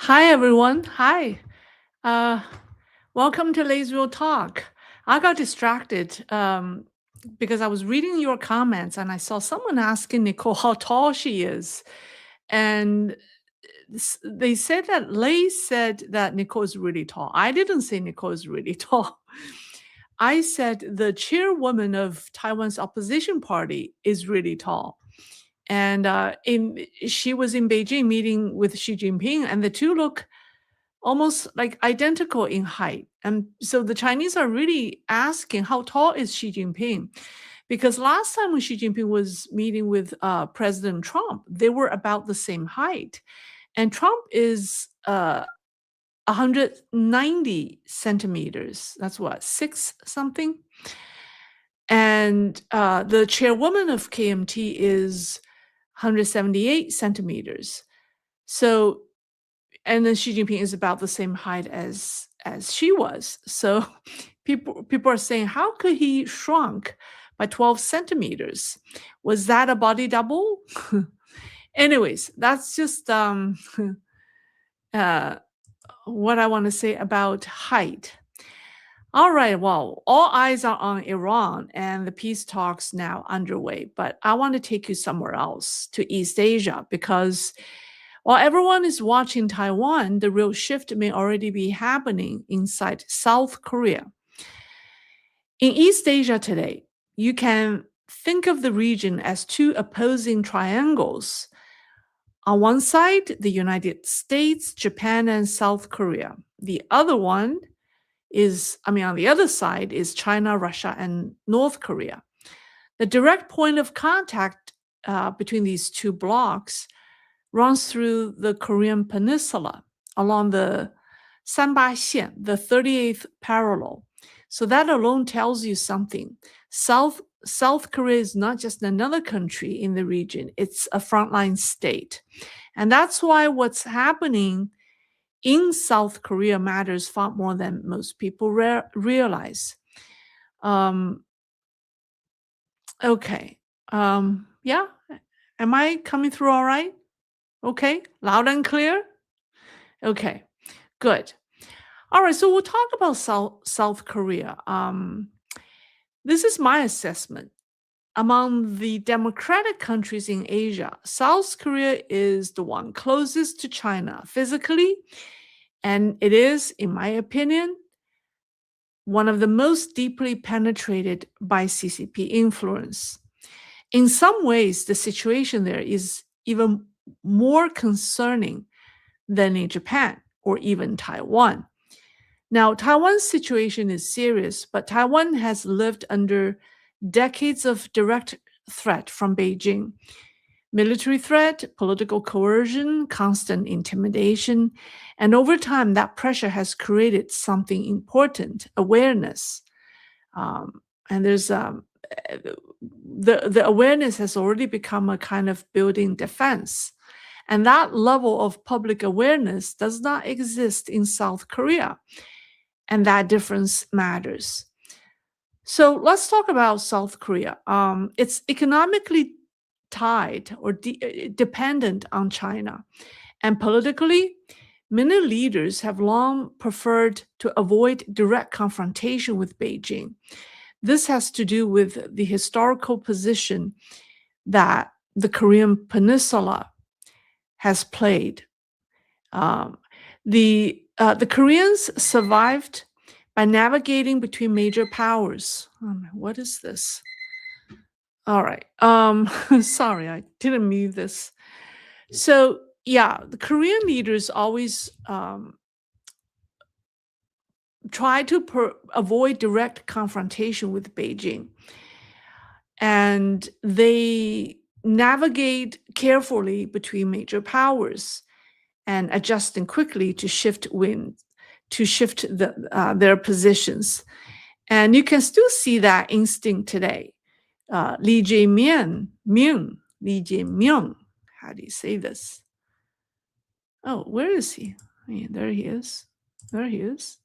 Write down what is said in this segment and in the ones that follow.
Hi, everyone. Hi. Uh, Welcome to Lay's Real Talk. I got distracted because I was reading your comments and I saw someone asking Nicole how tall she is. And they said that Lay said that Nicole is really tall. I didn't say Nicole is really tall. I said the chairwoman of Taiwan's opposition party is really tall. And she was in Beijing meeting with Xi Jinping, and the two look almost like identical in height. And so the Chinese are really asking how tall is Xi Jinping? Because last time when Xi Jinping was meeting with President Trump, they were about the same height. And Trump is 190 centimeters. That's what, six something? And the chairwoman of KMT is 178 centimeters. So and then Xi Jinping is about the same height as she was. So people are saying, how could he shrunk by 12 centimeters? Was that a body double? Anyways, that's just uh, what I want to say about height. All right, well, all eyes are on Iran and the peace talks now underway, but I want to take you somewhere else to East Asia because while everyone is watching Taiwan, the real shift may already be happening inside South Korea. In East Asia today, you can think of the region as two opposing triangles. On one side, the United States, Japan, and South Korea. The other one on the other side is China, Russia, and North Korea. The direct point of contact between these two blocks runs through the Korean Peninsula along the Sanba-xian, the 38th parallel. So that alone tells you something. South Korea is not just another country in the region, it's a frontline state. And that's why what's happening in South Korea matters far more than most people realize. Okay. Yeah. Am I coming through all right? Okay. Loud and clear? Okay. Good. All right. So we'll talk about South Korea. This is my assessment. Among the democratic countries in Asia, South Korea is the one closest to China physically, and it is, in my opinion, one of the most deeply penetrated by CCP influence. In some ways, the situation there is even more concerning than in Japan or even Taiwan. Now, Taiwan's situation is serious, but Taiwan has lived under decades of direct threat from Beijing. Military threat, political coercion, constant intimidation. And over time, that pressure has created something important, awareness. And there's the awareness has already become a kind of building defense. And that level of public awareness does not exist in South Korea. And that difference matters. So let's talk about South Korea. It's economically tied or dependent on China. And politically, many leaders have long preferred to avoid direct confrontation with Beijing. This has to do with the historical position that the Korean Peninsula has played. The Koreans survived by navigating between major powers. What is this? All right. Sorry, I didn't mean this. So yeah, the Korean leaders always try to avoid direct confrontation with Beijing. And they navigate carefully between major powers and adjusting quickly to shift their positions. And you can still see that instinct today. Lee Jae-myung, how do you say this? Oh, where is he? There he is. There he is.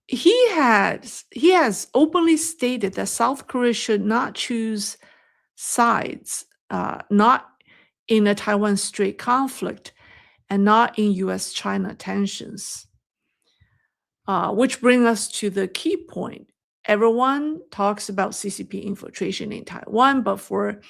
He has openly stated that South Korea should not choose sides, not in a Taiwan Strait conflict, and not in US-China tensions. Which brings us to the key point. Everyone talks about CCP infiltration in Taiwan, but for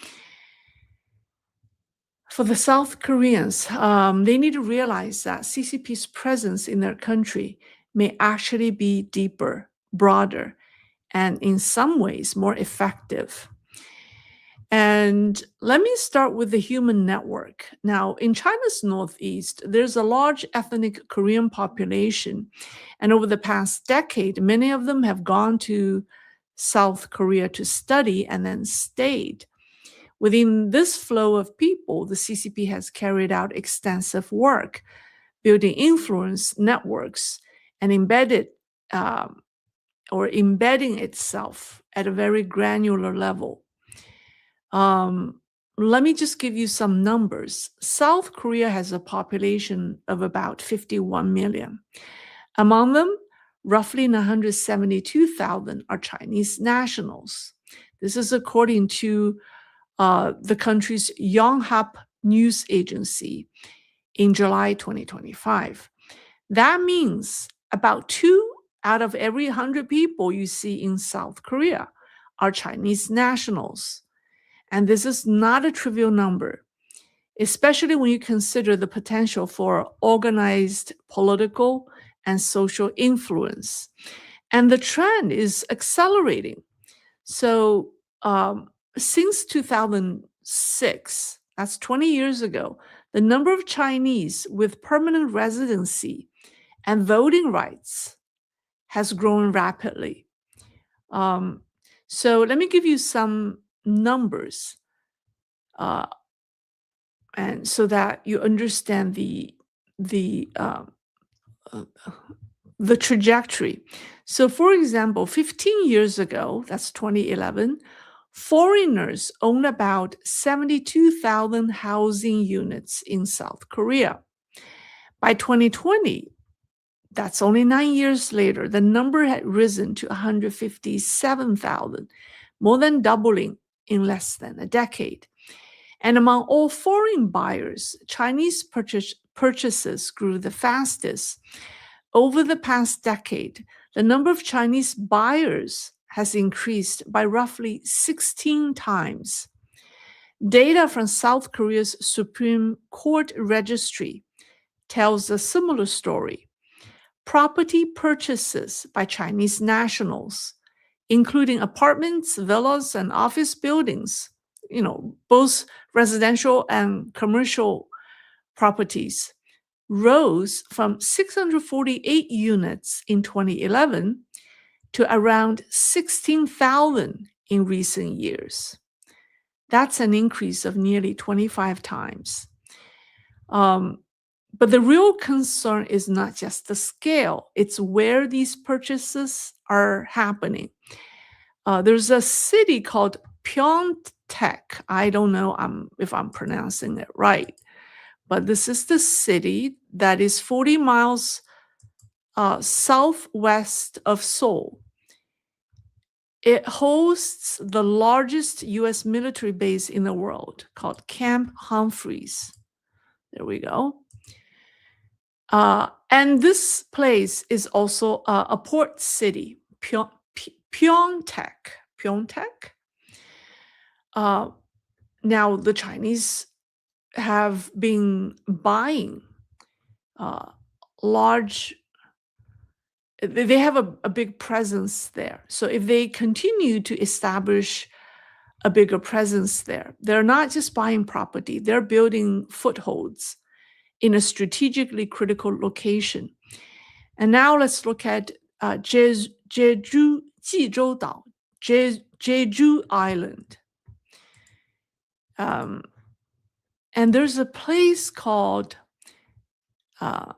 the South Koreans, they need to realize that CCP's presence in their country may actually be deeper, broader, and in some ways more effective. And let me start with the human network. Now, in China's northeast, there's a large ethnic Korean population. And over the past decade, many of them have gone to South Korea to study and then stayed. Within this flow of people, the CCP has carried out extensive work, building influence networks and embedding itself at a very granular level. Let me just give you some numbers. South Korea has a population of about 51 million. Among them, roughly 972,000 are Chinese nationals. This is according to the country's Yonhap news agency in July 2025. That means about 2 out of every 100 people you see in South Korea are Chinese nationals. And this is not a trivial number, especially when you consider the potential for organized political and social influence. And the trend is accelerating. So since 2006, that's 20 years ago, the number of Chinese with permanent residency and voting rights has grown rapidly. So let me give you some numbers, and so that you understand the trajectory. So, for example, 15 years ago, that's 2011, foreigners own about 72,000 housing units in South Korea. By 2020, that's only 9 years later, the number had risen to 157,000, more than doubling in less than a decade. And among all foreign buyers, Chinese purchases grew the fastest. Over the past decade, the number of Chinese buyers has increased by roughly 16 times. Data from South Korea's Supreme Court Registry tells a similar story. Property purchases by Chinese nationals, including apartments, villas, and office buildings, both residential and commercial properties, rose from 648 units in 2011 to around 16,000 in recent years. That's an increase of nearly 25 times. But the real concern is not just the scale, it's where these purchases are happening. There's a city called Pyeongtaek. I don't know if I'm pronouncing it right, but this is the city that is 40 miles southwest of Seoul. It hosts the largest US military base in the world called Camp Humphreys. There we go. And this place is also a port city, Pyeongtaek. Now, the Chinese have been buying they have a big presence there. So if they continue to establish a bigger presence there, they're not just buying property, they're building footholds in a strategically critical location. And now let's look at Jeju Island. And there's a place called I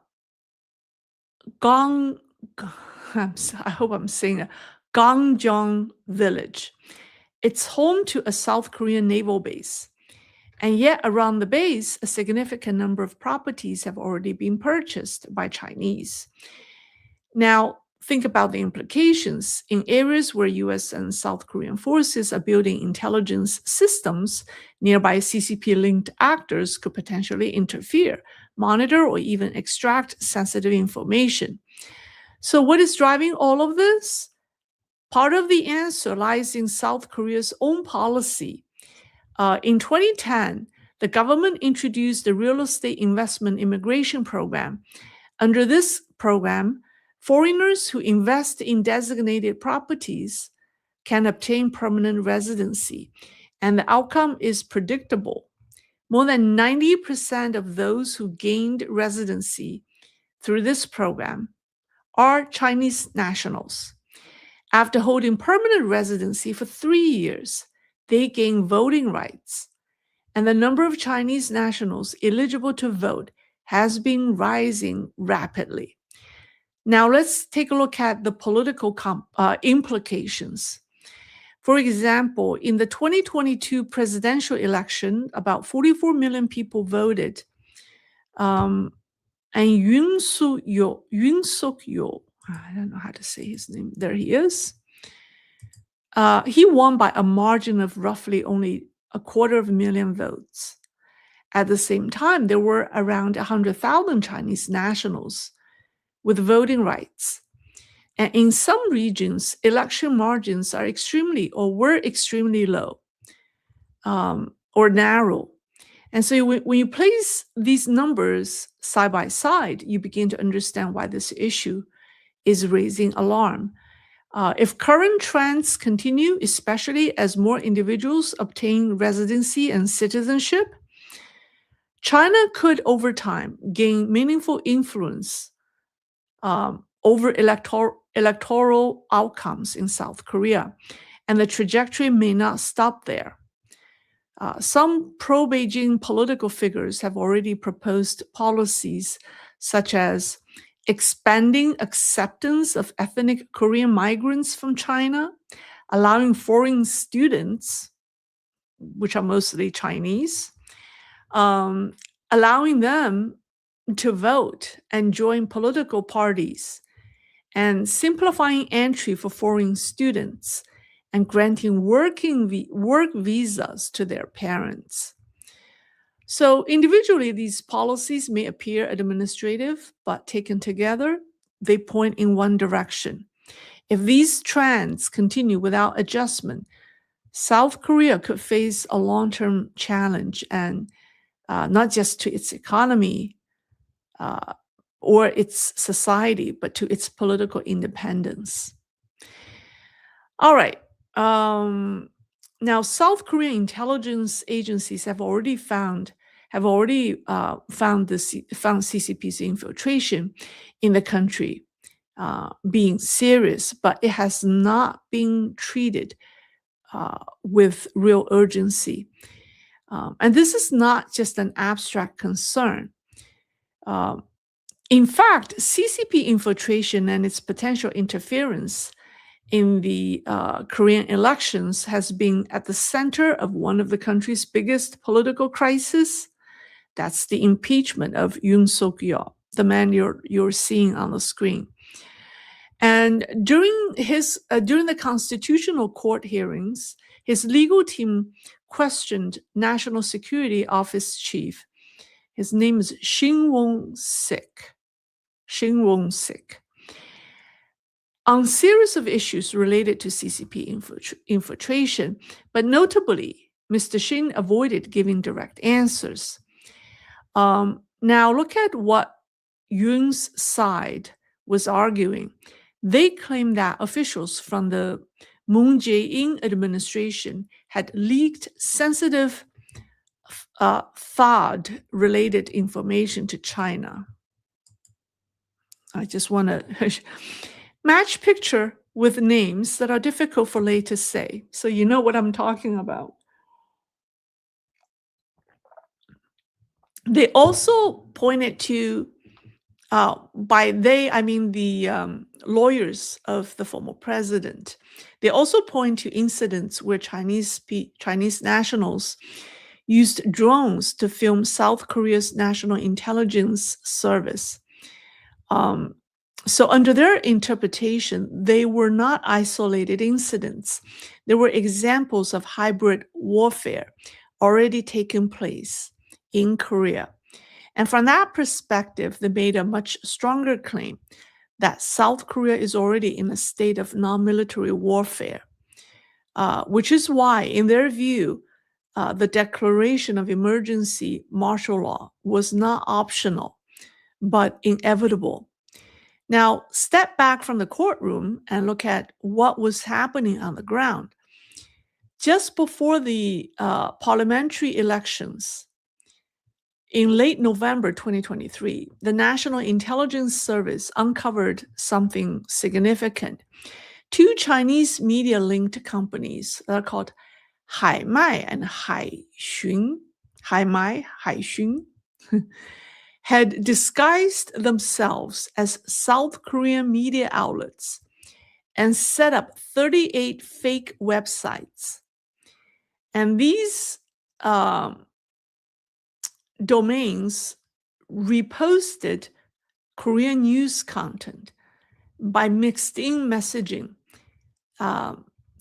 hope I'm saying it, Gangjong Village. It's home to a South Korean naval base. And yet around the base, a significant number of properties have already been purchased by Chinese. Now, think about the implications. In areas where US and South Korean forces are building intelligence systems, nearby CCP-linked actors could potentially interfere, monitor, or even extract sensitive information. So what is driving all of this? Part of the answer lies in South Korea's own policy. In 2010, the government introduced the Real Estate Investment Immigration Program. Under this program, foreigners who invest in designated properties can obtain permanent residency, and the outcome is predictable. More than 90% of those who gained residency through this program are Chinese nationals. After holding permanent residency for 3 years, they gain voting rights, and the number of Chinese nationals eligible to vote has been rising rapidly. Now let's take a look at the political implications. For example, in the 2022 presidential election, about 44 million people voted. And Yoon Suk-yeol, I don't know how to say his name. There he is. He won by a margin of roughly only 250,000 votes. At the same time, there were around 100,000 Chinese nationals with voting rights. And in some regions, election margins are were extremely low or narrow. And so when you place these numbers side by side, you begin to understand why this issue is raising alarm. If current trends continue, especially as more individuals obtain residency and citizenship, China could over time gain meaningful influence over electoral outcomes in South Korea, and the trajectory may not stop there. Some pro-Beijing political figures have already proposed policies such as expanding acceptance of ethnic Korean migrants from China, allowing foreign students, which are mostly Chinese, allowing them to vote and join political parties, and simplifying entry for foreign students, and granting work visas to their parents. So individually, these policies may appear administrative, but taken together, they point in one direction. If these trends continue without adjustment, South Korea could face a long-term challenge, and not just to its economy or its society, but to its political independence. All right. Now, South Korean intelligence agencies have already found CCP's infiltration in the country being serious, but it has not been treated with real urgency. And this is not just an abstract concern. In fact, CCP infiltration and its potential interference in the Korean elections has been at the center of one of the country's biggest political crises. That's the impeachment of Yoon Suk-yeol, the man you're seeing on the screen. And during the constitutional court hearings, his legal team questioned National Security Office chief. His name is Shin Won-sik. On series of issues related to CCP infiltration, but notably, Mr. Shin avoided giving direct answers. Now look at what Yoon's side was arguing. They claimed that officials from the Moon Jae-in administration had leaked sensitive THAAD-related information to China. I just want to match picture with names that are difficult for Lei to say, so you know what I'm talking about. They also pointed to, by they, I mean the lawyers of the former president. They also point to incidents where Chinese nationals used drones to film South Korea's National Intelligence Service. So under their interpretation, they were not isolated incidents. There were examples of hybrid warfare already taking place in Korea. And from that perspective, they made a much stronger claim that South Korea is already in a state of non-military warfare, which is why, in their view, the declaration of emergency martial law was not optional, but inevitable. Now, step back from the courtroom and look at what was happening on the ground. Just before the parliamentary elections, in late November 2023, the National Intelligence Service uncovered something significant. Two Chinese media-linked companies that are called Haimai and Haixun, Haimai, Haixun, had disguised themselves as South Korean media outlets and set up 38 fake websites. And these domains reposted Korean news content by mixed-in messaging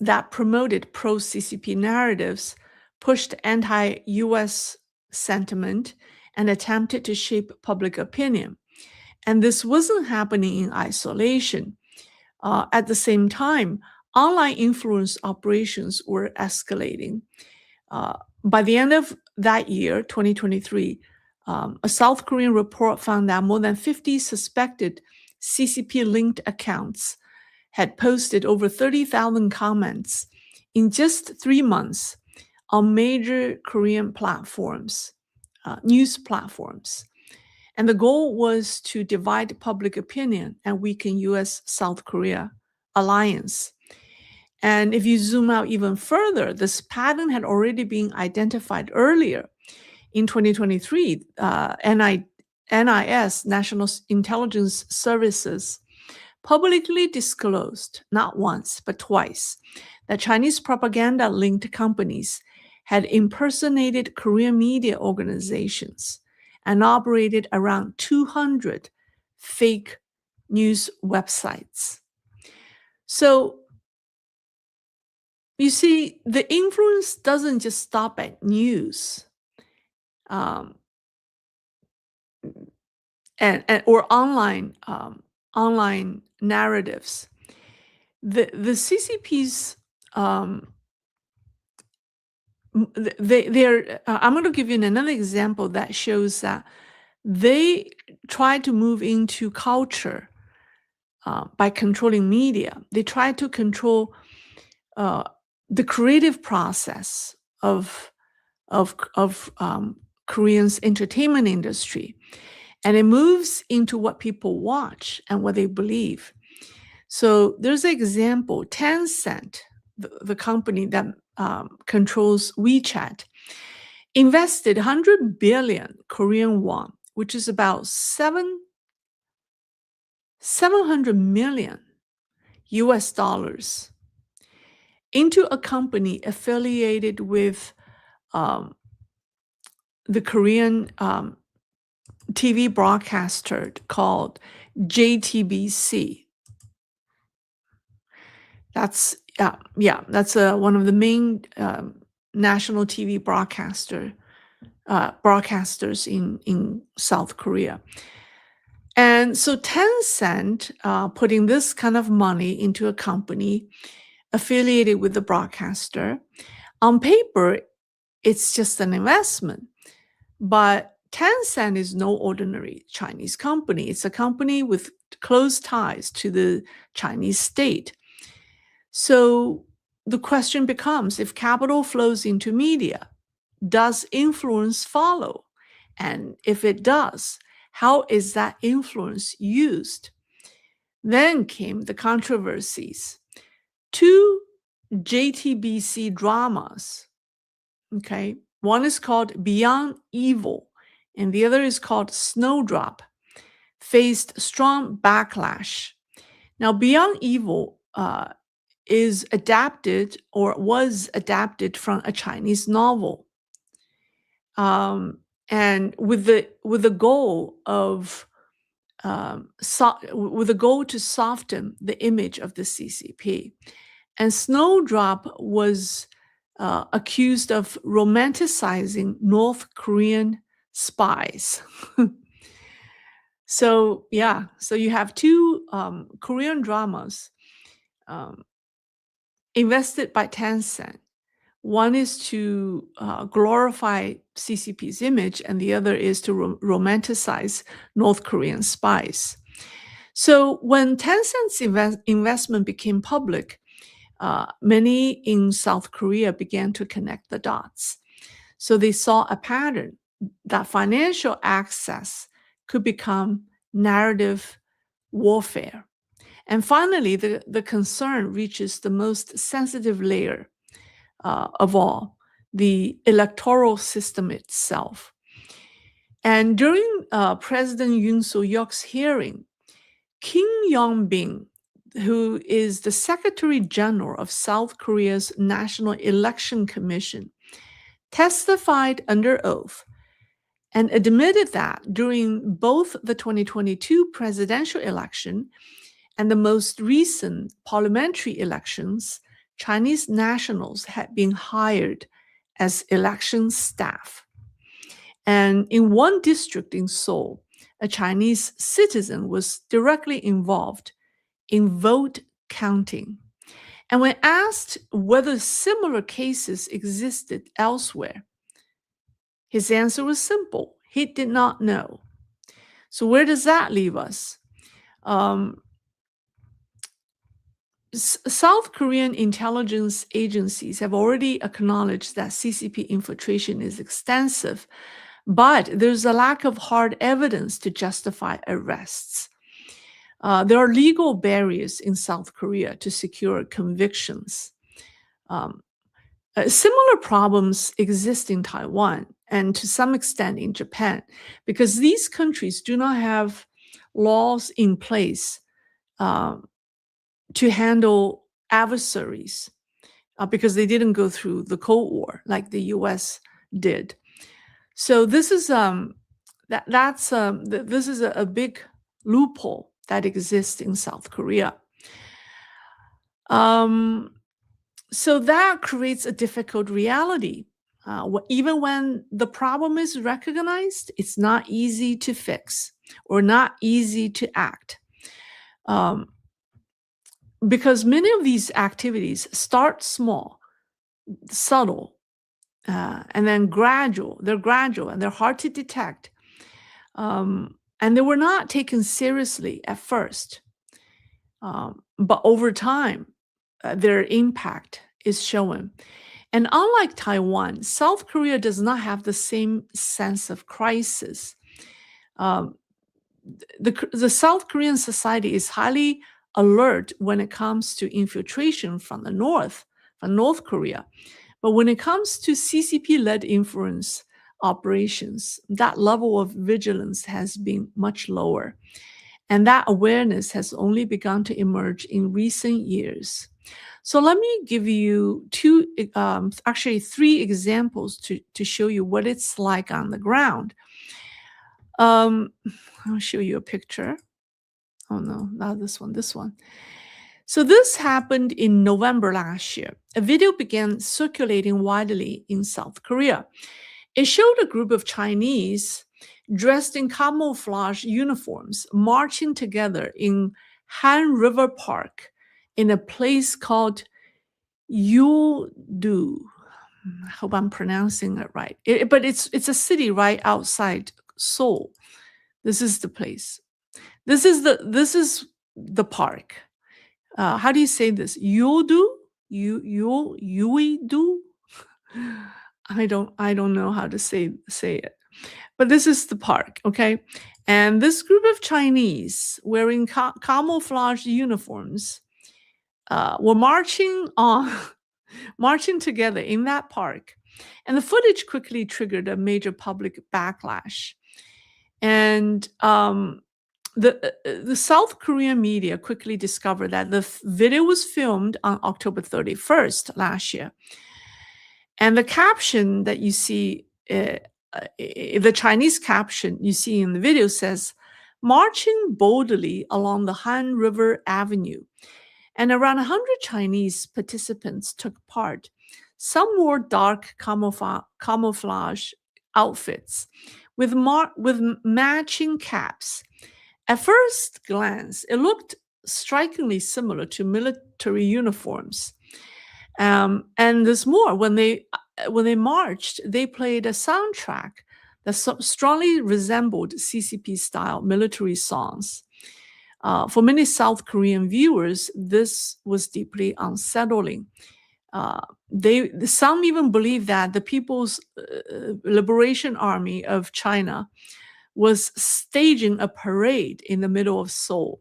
that promoted pro-CCP narratives, pushed anti-US sentiment, and attempted to shape public opinion. And this wasn't happening in isolation. At the same time, online influence operations were escalating. By the end of that year, 2023, a South Korean report found that more than 50 suspected CCP-linked accounts had posted over 30,000 comments in just 3 months on major Korean platforms, news platforms. And the goal was to divide public opinion and weaken US-South Korea alliance. And if you zoom out even further, this pattern had already been identified earlier. In 2023, NIS, National Intelligence Services, publicly disclosed, not once, but twice, that Chinese propaganda-linked companies had impersonated Korean media organizations and operated around 200 fake news websites. So, you see, the influence doesn't just stop at news or online narratives. The CCP's I'm going to give you another example that shows that they try to move into culture by controlling media. They try to control the creative process of Korean's entertainment industry, and it moves into what people watch and what they believe. So there's an example: Tencent, the company that controls WeChat, invested 100 billion Korean won, which is about 700 million US dollars, into a company affiliated with the Korean TV broadcaster called JTBC. That's one of the main national TV broadcasters in South Korea. And so Tencent putting this kind of money into a company affiliated with the broadcaster, on paper, it's just an investment. But Tencent is no ordinary Chinese company. It's a company with close ties to the Chinese state. So the question becomes, if capital flows into media, does influence follow? And if it does, how is that influence used? Then came the controversies. 2 JTBC dramas, okay? One is called Beyond Evil, and the other is called Snowdrop, faced strong backlash. Now, Beyond Evil is adapted or was adapted from a Chinese novel, and with the goal of to soften the image of the CCP. And Snowdrop was accused of romanticizing North Korean spies. So yeah, so you have two Korean dramas um, invested by Tencent. One is to glorify CCP's image, and the other is to romanticize North Korean spies. So when Tencent's investment became public, many in South Korea began to connect the dots. So they saw a pattern that financial access could become narrative warfare. And finally, the concern reaches the most sensitive layer of all, the electoral system itself. And during President Yoon Suk-yeol's hearing, Kim Yong-bin, who is the Secretary General of South Korea's National Election Commission, testified under oath and admitted that during both the 2022 presidential election and the most recent parliamentary elections, Chinese nationals had been hired as election staff. And in one district in Seoul, a Chinese citizen was directly involved in vote counting. And when asked whether similar cases existed elsewhere, his answer was simple. He did not know. So where does that leave us? South Korean intelligence agencies have already acknowledged that CCP infiltration is extensive, but there's a lack of hard evidence to justify arrests. There are legal barriers in South Korea to secure convictions. Similar problems exist in Taiwan and to some extent in Japan, because these countries do not have laws in place to handle adversaries because they didn't go through the Cold War like the US did. So this is this is a big loophole that exists in South Korea. So that creates a difficult reality. Even when the problem is recognized, it's not easy to fix or not easy to act. Because many of these activities start small, subtle, and then gradual. They're gradual and they're hard to detect. And they were not taken seriously at first. But over time, their impact is shown. And unlike Taiwan, South Korea does not have the same sense of crisis. The South Korean society is highly alert when it comes to infiltration from the north, from North Korea. But when it comes to CCP-led influence operations, that level of vigilance has been much lower. And that awareness has only begun to emerge in recent years. So let me give you actually three examples to show you what it's like on the ground. I'll show you a picture. Oh no, not this one, this one. So this happened in November last year. A video began circulating widely in South Korea. It showed a group of Chinese dressed in camouflage uniforms marching together in Han River Park in a place called Yudu. I hope I'm pronouncing it right. But it's a city right outside Seoul. This is the place. This is the park. How do you say this? Yudu? Yuidu? I don't know how to say it. But this is the park, okay? And this group of Chinese wearing camouflage uniforms were marching together in that park. And the footage quickly triggered a major public backlash. And the South Korean media quickly discovered that the video was filmed on October 31st last year. And the caption that you see, the Chinese caption you see in the video says, "Marching boldly along the Han River Avenue." And around 100 Chinese participants took part. Some wore dark camouflage outfits with matching caps. At first glance, it looked strikingly similar to military uniforms. And there's more. When they marched, they played a soundtrack that strongly resembled CCP-style military songs. For many South Korean viewers, this was deeply unsettling. Some even believe that the People's Liberation Army of China was staging a parade in the middle of Seoul.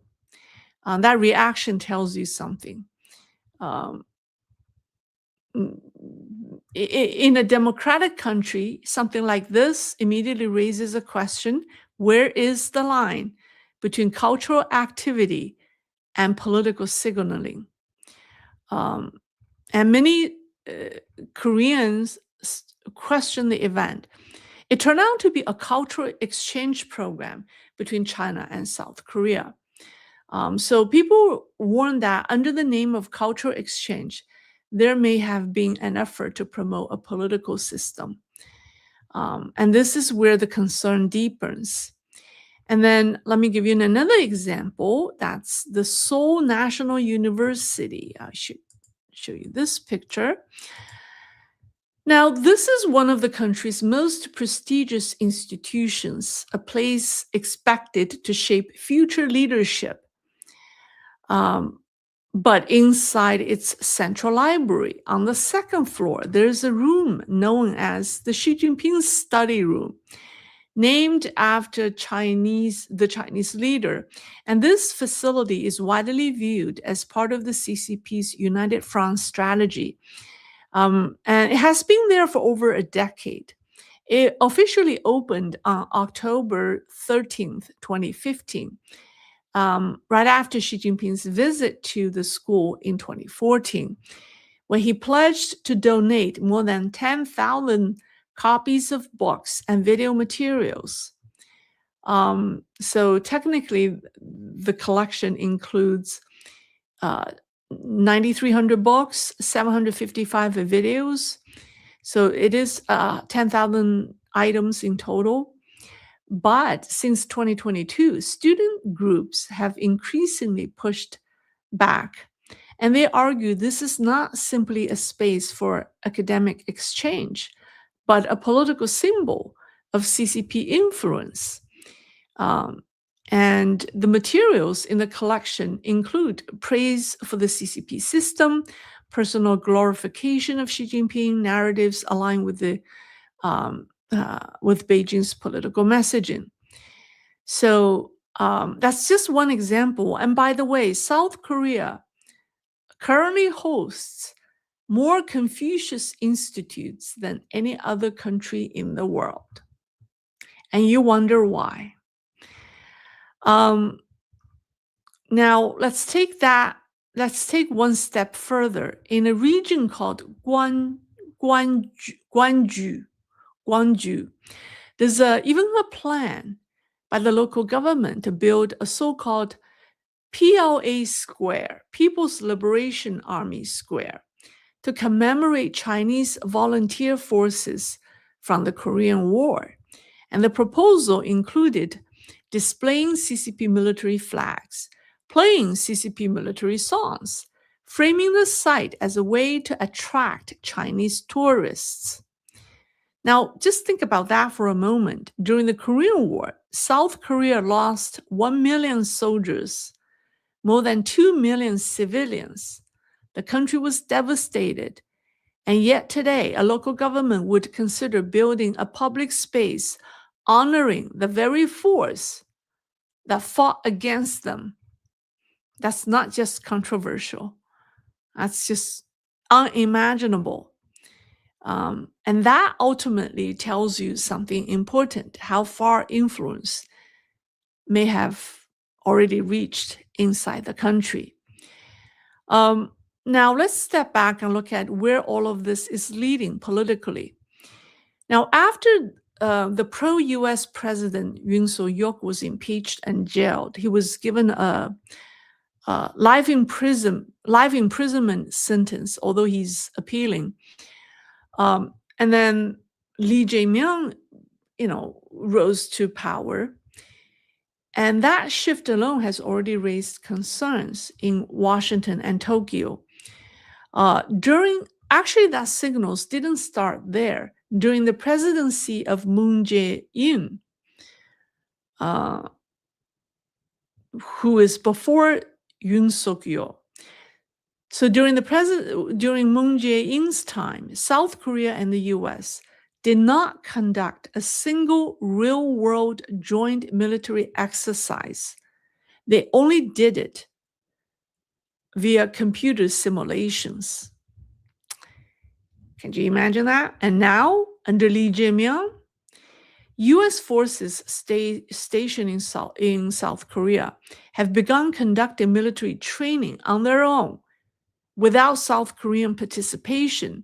That reaction tells you something. Um, in a democratic country, something like this immediately raises a question: where is the line between cultural activity and political signaling? And many Koreans question the event. It turned out to be a cultural exchange program between China and South Korea. So people warn that under the name of cultural exchange, there may have been an effort to promote a political system. And this is where the concern deepens. And then let me give you another example. That's the Seoul National University. I should show you this picture. Now, this is one of the country's most prestigious institutions, a place expected to shape future leadership. But inside its central library, on the second floor, there's a room known as the Xi Jinping study room, named after the Chinese leader. And this facility is widely viewed as part of the CCP's United Front strategy. And it has been there for over a decade. It officially opened on October 13th, 2015. Right after Xi Jinping's visit to the school in 2014, when he pledged to donate more than 10,000 copies of books and video materials. So technically, the collection includes 9,300 books, 755 videos. So it is 10,000 items in total. But since 2022, student groups have increasingly pushed back, and they argue this is not simply a space for academic exchange, but a political symbol of CCP influence. And the materials in the collection include praise for the CCP system, personal glorification of Xi Jinping, narratives aligned with Beijing's political messaging. So that's just one example. And by the way, South Korea currently hosts more Confucius institutes than any other country in the world. And you wonder why. Now let's take one step further. In a region called Gwangju, there's even a plan by the local government to build a so-called PLA Square, People's Liberation Army Square, to commemorate Chinese volunteer forces from the Korean War. And the proposal included displaying CCP military flags, playing CCP military songs, framing the site as a way to attract Chinese tourists. Now, just think about that for a moment. During the Korean War, South Korea lost 1 million soldiers, more than 2 million civilians. The country was devastated. And yet today, a local government would consider building a public space honoring the very force that fought against them. That's not just controversial. That's just unimaginable. And that ultimately tells you something important, how far influence may have already reached inside the country. Now, let's step back and look at where all of this is leading politically. Now, after the pro-US president Yoon Suk-yeol was impeached and jailed, he was given a life imprisonment sentence, although he's appealing. And then Lee Jae-myung rose to power. And that shift alone has already raised concerns in Washington and Tokyo. Actually, that signals didn't start there. During the presidency of Moon Jae-in, who is before Yoon Suk-yeol. So during Moon Jae-in's time, South Korea and the US did not conduct a single real-world joint military exercise. They only did it via computer simulations. Can you imagine that? And now, under Lee Jae-myung, U.S. forces stationed in South Korea have begun conducting military training on their own without South Korean participation.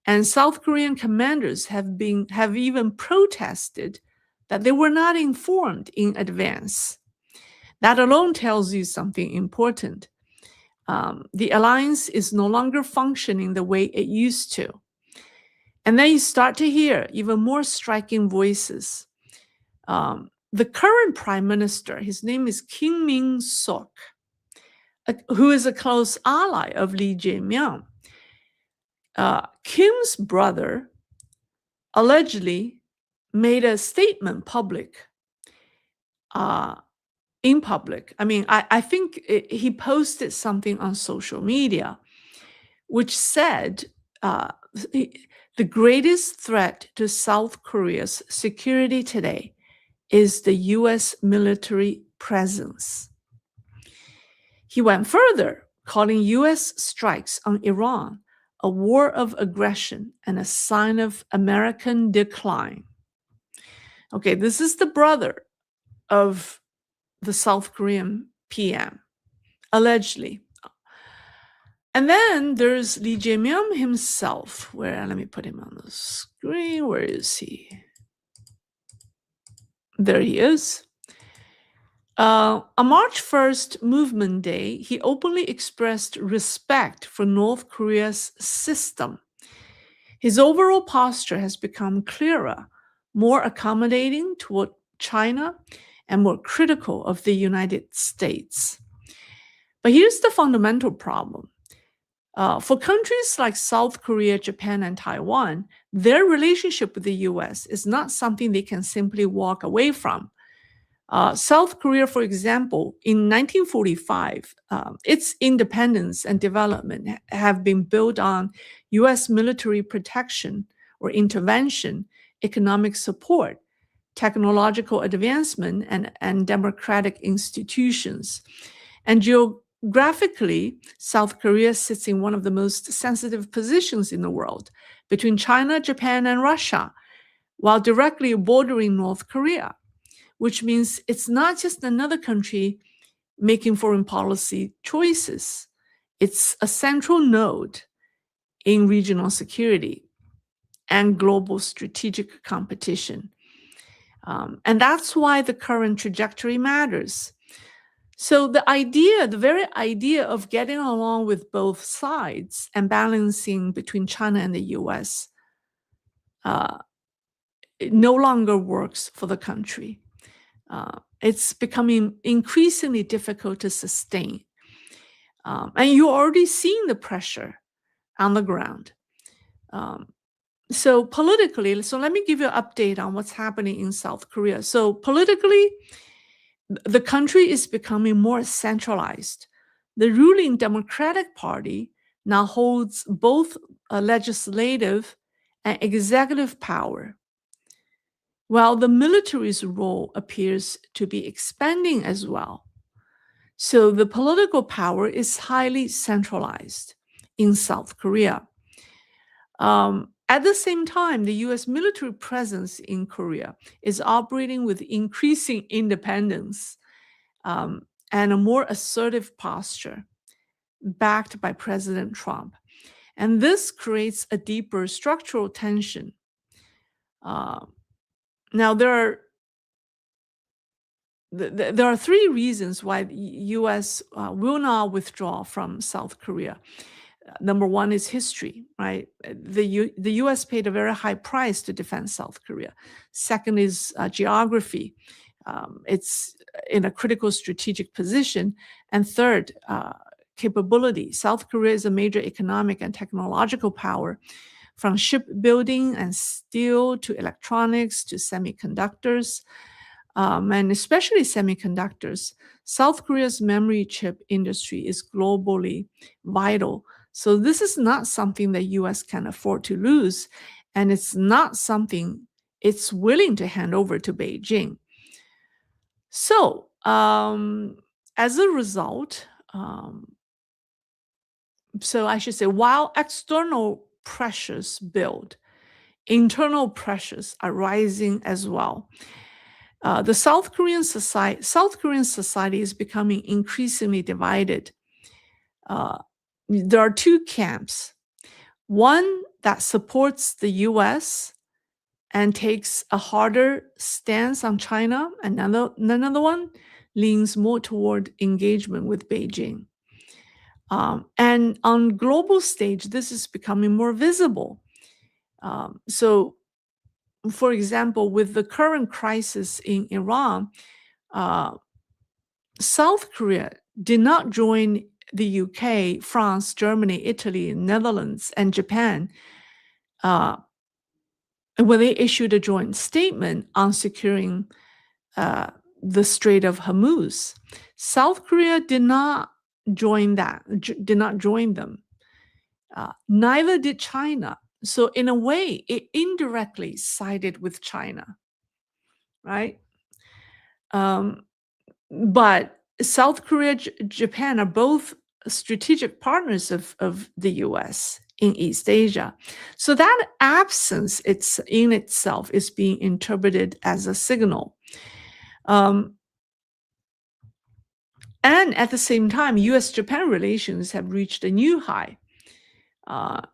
And South Korean commanders have even protested that they were not informed in advance. That alone tells you something important. The alliance is no longer functioning the way it used to. And then you start to hear even more striking voices. The current prime minister, his name is Kim Min-sok, who is a close ally of Lee Jae-myung. Kim's brother allegedly made a statement in public. I mean, I think he posted something on social media, which said the greatest threat to South Korea's security today is the U.S. military presence. He went further, calling U.S. strikes on Iran a war of aggression and a sign of American decline. Okay, this is the brother of the South Korean PM, allegedly. And then there's Lee Jae-myung himself, let me put him on the screen. Where is he? There he is. On March 1st, Movement Day, he openly expressed respect for North Korea's system. His overall posture has become clearer, more accommodating toward China, and more critical of the United States. But here's the fundamental problem. For countries like South Korea, Japan, and Taiwan, their relationship with the US is not something they can simply walk away from. South Korea, for example, in 1945, its independence and development have been built on US military protection or intervention, economic support, technological advancement, and democratic institutions. And geographically, South Korea sits in one of the most sensitive positions in the world, between China, Japan, and Russia, while directly bordering North Korea, which means it's not just another country making foreign policy choices. It's a central node in regional security and global strategic competition. And that's why the current trajectory matters. So the very idea of getting along with both sides and balancing between China and the US it no longer works for the country. It's becoming increasingly difficult to sustain. And you're already seeing the pressure on the ground. So politically, let me give you an update on what's happening in South Korea. So politically, the country is becoming more centralized. The ruling Democratic Party now holds both legislative and executive power, while the military's role appears to be expanding as well. So the political power is highly centralized in South Korea. At the same time, the US military presence in Korea is operating with increasing independence and a more assertive posture, backed by President Trump. And this creates a deeper structural tension. Now, there are three reasons why the US will not withdraw from South Korea. Number one is history, right? The U.S. paid a very high price to defend South Korea. Second is geography. It's in a critical strategic position. And third, capability. South Korea is a major economic and technological power, from shipbuilding and steel to electronics to semiconductors, and especially semiconductors. South Korea's memory chip industry is globally vital. So this is not something the US can afford to lose, and it's not something it's willing to hand over to Beijing. So as a result, so I should say, while external pressures build, internal pressures are rising as well. The South Korean society is becoming increasingly divided. There are two camps. One that supports the US and takes a harder stance on China, and another one leans more toward engagement with Beijing. And on global stage, this is becoming more visible. So, for example, with the current crisis in Iran, South Korea did not join the UK, France, Germany, Italy, Netherlands, and Japan when they issued a joint statement on securing the Strait of Hormuz. South Korea did not join them. Neither did China. So in a way, it indirectly sided with China, right? But South Korea, Japan are both strategic partners of the US in East Asia. So that absence in itself is being interpreted as a signal. And at the same time, US-Japan relations have reached a new high. And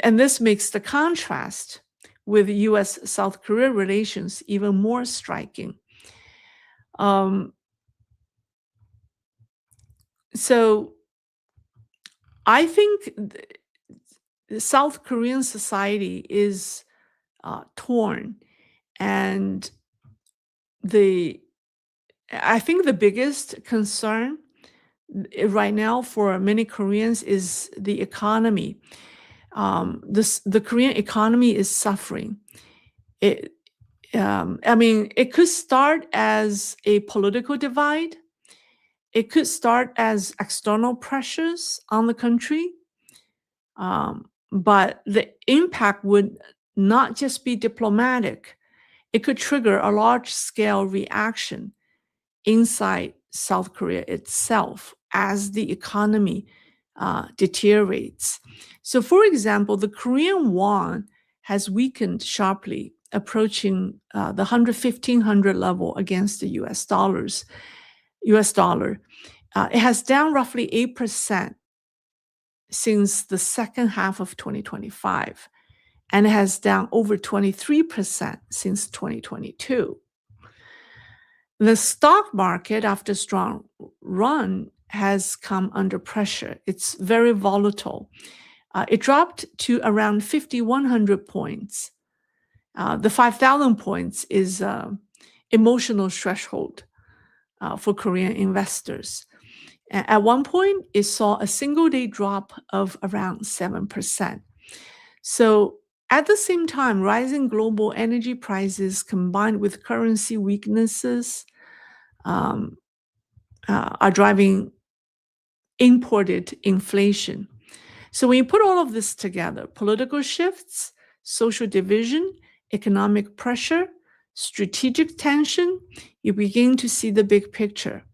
this makes the contrast with US-South Korea relations even more striking. So I think the South Korean society is torn, and I think the biggest concern right now for many Koreans is the economy. The Korean economy is suffering. It could start as a political divide. It could start as external pressures on the country. But the impact would not just be diplomatic. It could trigger a large-scale reaction inside South Korea itself as the economy deteriorates. So, for example, the Korean won has weakened sharply, approaching the 11500 level against the US dollar. It has down roughly 8% since the second half of 2025, and it has down over 23% since 2022. The stock market, after a strong run, has come under pressure. It's very volatile. It dropped to around 5,100 points. The 5,000 points is emotional threshold for Korean investors. At one point, it saw a single-day drop of around 7%. So at the same time, rising global energy prices combined with currency weaknesses are driving imported inflation. So when you put all of this together, political shifts, social division, economic pressure, strategic tension, you begin to see the big picture.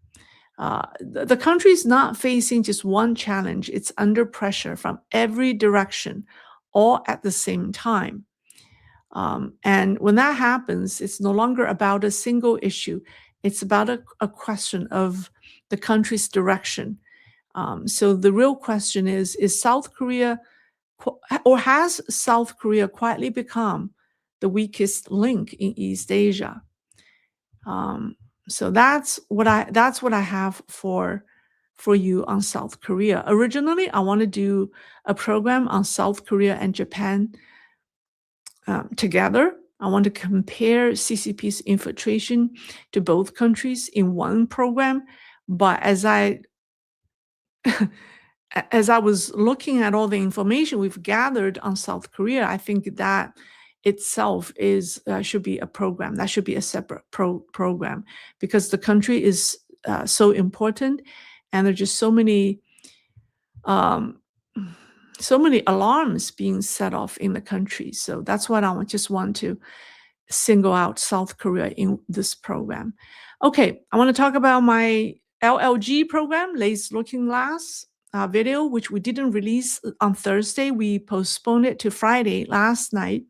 The country is not facing just one challenge. It's under pressure from every direction, all at the same time. And when that happens, it's no longer about a single issue. It's about a question of the country's direction. So the real question is South Korea, or has South Korea quietly become the weakest link in East Asia? So that's what I have for for you on South Korea. Originally, I want to do a program on South Korea and Japan together. I want to compare CCP's infiltration to both countries in one program. But as I was looking at all the information we've gathered on South Korea, I think that itself is should be a program. That should be a separate program because the country is so important, and there's just um, so many alarms being set off in the country. So that's what just want to single out South Korea in this program. Okay, I want to talk about my LLG program, Lace Looking Glass video, which we didn't release on Thursday. We postponed it to Friday last night,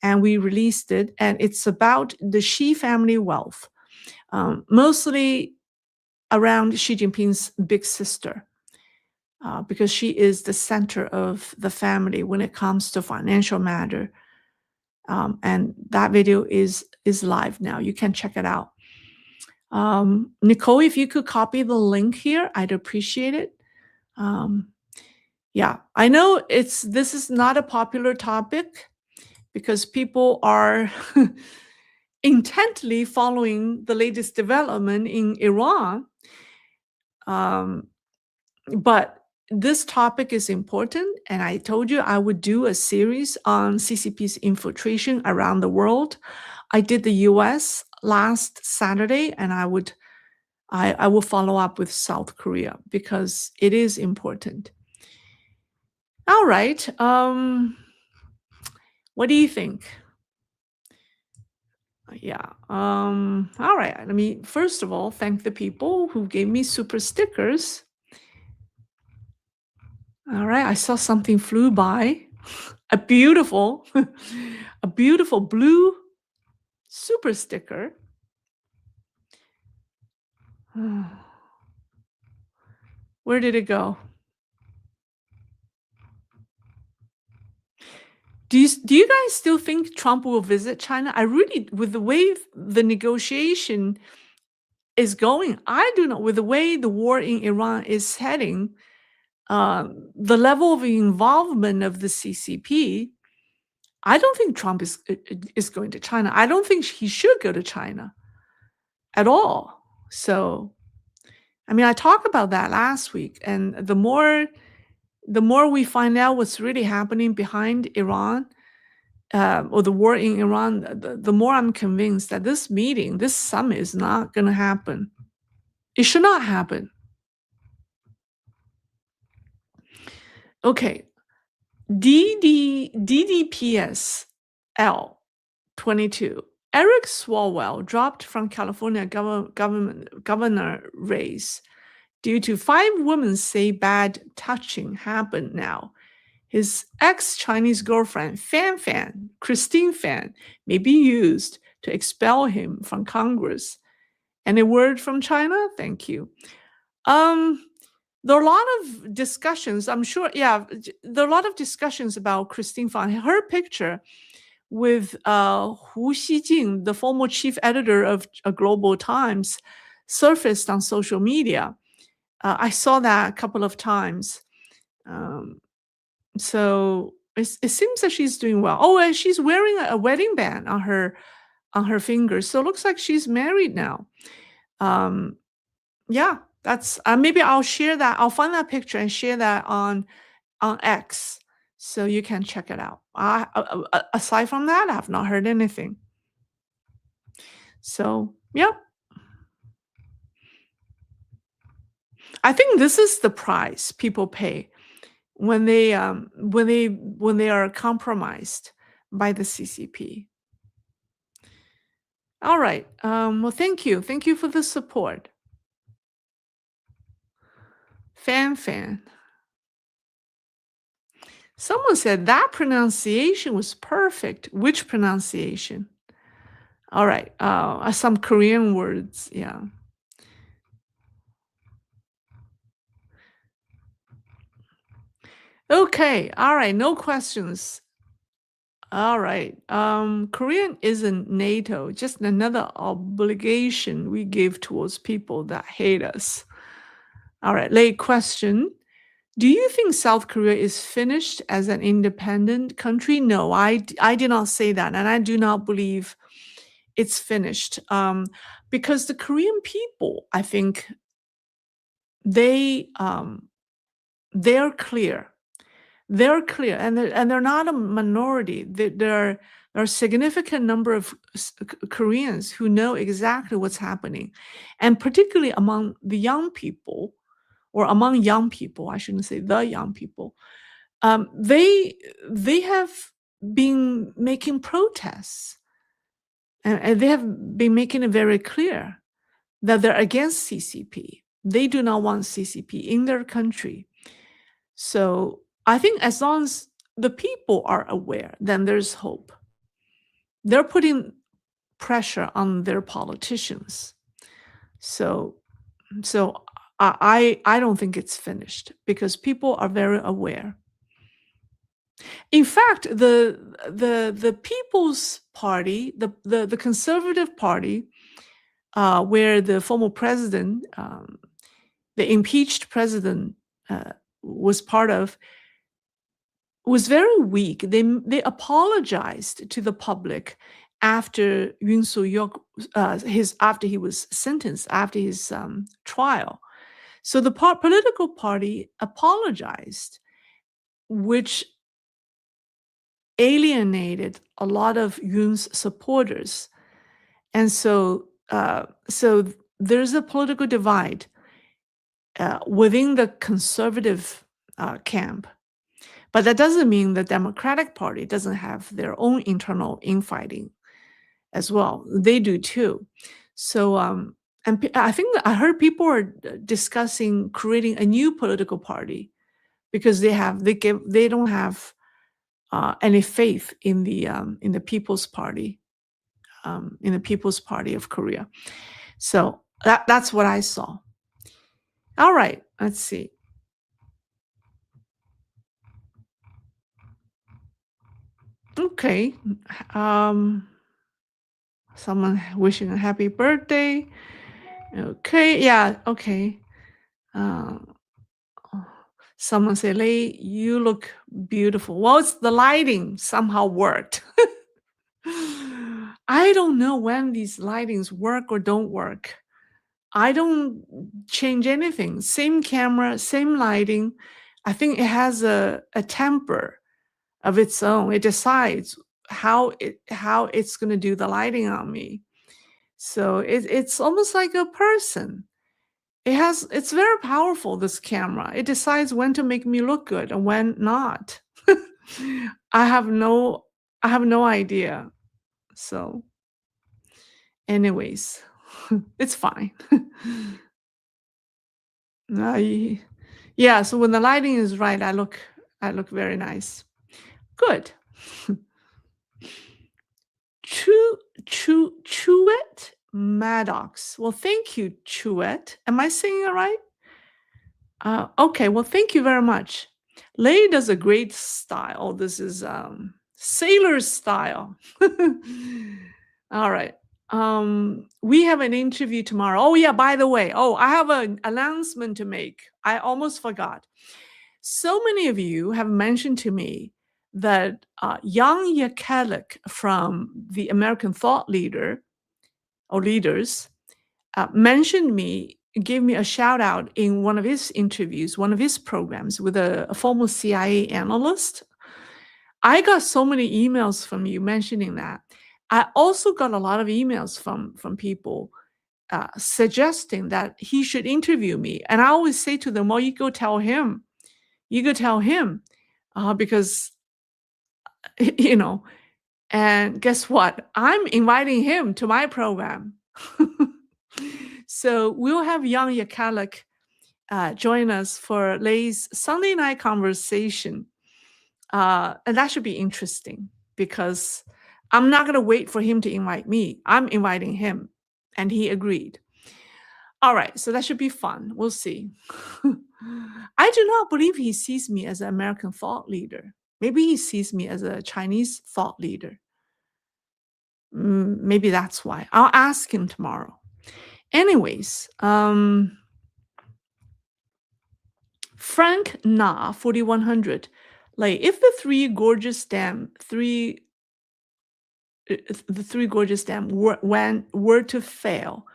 and we released it. And it's about the Xi family wealth, mostly around Xi Jinping's big sister. Because she is the center of the family when it comes to financial matter. And that video is live now. You can check it out. Nicole, if you could copy the link here, I'd appreciate it. Yeah, I know this is not a popular topic because people are intently following the latest development in Iran. But this topic is important, and I told you I would do a series on CCP's infiltration around the world. I did the US last Saturday, and I will follow up with South Korea because it is important. All right. What do you think? Yeah. All right. Let me first of all thank the people who gave me super stickers. All right, I saw something flew by. A beautiful blue super sticker. Where did it go? Do you guys still think Trump will visit China? I really, with the way the negotiation is going, I do not, with the way the war in Iran is heading, the level of involvement of the CCP, I don't think Trump is going to China. I don't think he should go to China at all. So, I mean, I talked about that last week, and the more we find out what's really happening behind Iran, or the war in Iran, the more I'm convinced that this summit is not going to happen. It should not happen. Okay, DDPSL 22. Eric Swalwell dropped from California governor race due to 5 women say bad touching happened now. His ex-Chinese girlfriend, Christine Fan, may be used to expel him from Congress. Any word from China? Thank you. There are a lot of discussions, I'm sure, yeah, there are a lot of discussions about Christine Fan. Her picture with Hu Xijing, the former chief editor of Global Times, surfaced on social media. I saw that a couple of times. So it seems that she's doing well. Oh, and she's wearing a wedding band on her finger. So it looks like she's married now. Yeah, that's maybe I'll share that. I'll find that picture and share that on X, so you can check it out. Aside from that, I have not heard anything. So, yeah. I think this is the price people pay when they are compromised by the CCP. All right. Well, thank you. Thank you for the support. Fan. Someone said that pronunciation was perfect. Which pronunciation? All right. Some Korean words. Yeah. Okay. All right. No questions. All right. Korean isn't NATO, just another obligation we give towards people that hate us. All right, late question. Do you think South Korea is finished as an independent country? No, I did not say that, and I do not believe it's finished. Because the Korean people, I think they they're clear. They're clear, and they're not a minority. There are a significant number of Koreans who know exactly what's happening, and particularly among the young people, or among young people, I shouldn't say the young people. They have been making protests, and they have been making it very clear that they're against CCP. They do not want CCP in their country. So I think as long as the people are aware, then there's hope. They're putting pressure on their politicians. So I don't think it's finished because people are very aware. In fact, the People's Party, the Conservative Party, where the former president, the impeached president, was part of, was very weak. They apologized to the public after Yoon Soo-yeol, after he was sentenced, after his trial. So the political party apologized, which alienated a lot of Yoon's supporters, and so there's a political divide within the conservative camp. But that doesn't mean the Democratic Party doesn't have their own internal infighting as well. They do too. So, I think that I heard people are discussing creating a new political party because they don't have any faith in the People's Party, in the People's Party of Korea. So that's what I saw. All right, let's see. Okay. Someone wishing a happy birthday. Okay, yeah, okay. Uh, Someone say, Lei, you look beautiful. Well, it's the lighting somehow worked. I don't know when these lightings work or don't work. I don't change anything. Same camera, same lighting. I think it has a temper of its own. It decides how it's going to do the lighting on me. So it's almost like a person. It's very powerful, this camera. It decides when to make me look good and when not. I have no idea. So anyways, it's fine. Yeah, so when the lighting is right, I look very nice. Good. Chewet Maddox. Well, thank you, Chewet. Am I saying it right? Okay, well, thank you very much. Lei does a great style. This is sailor style. All right. We have an interview tomorrow. Oh, yeah, by the way. Oh, I have an announcement to make. I almost forgot. So many of you have mentioned to me that Young Yakelik from the American Thought Leader or Leaders mentioned me, gave me a shout out in one of his interviews, one of his programs with a former CIA analyst. I got so many emails from you mentioning that. I also got a lot of emails from people suggesting that he should interview me. And I always say to them, well, you go tell him. You go tell him. Because, you know, and guess what? I'm inviting him to my program. So we'll have Young Yakalik join us for Lei's Sunday night conversation. And that should be interesting because I'm not going to wait for him to invite me. I'm inviting him. And he agreed. All right, so that should be fun. We'll see. I do not believe he sees me as an American thought leader. Maybe he sees me as a Chinese thought leader. Maybe that's why. I'll ask him tomorrow. Anyways, Frank Na 4100. Like if the Three Gorges Dam, the Three Gorges Dam were to fail,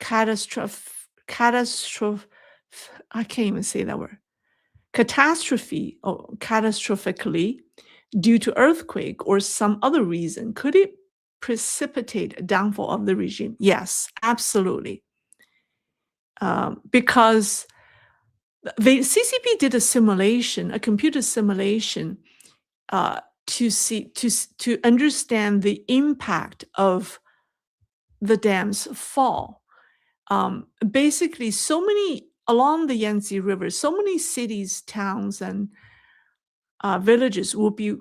catastrophe, I can't even say that word. Catastrophe or catastrophically due to earthquake or some other reason, could it precipitate a downfall of the regime? Yes, absolutely. Because the CCP did a simulation, a computer simulation, to understand the impact of the dam's fall. Basically, so many along the Yangtze River, so many cities, towns, and villages will be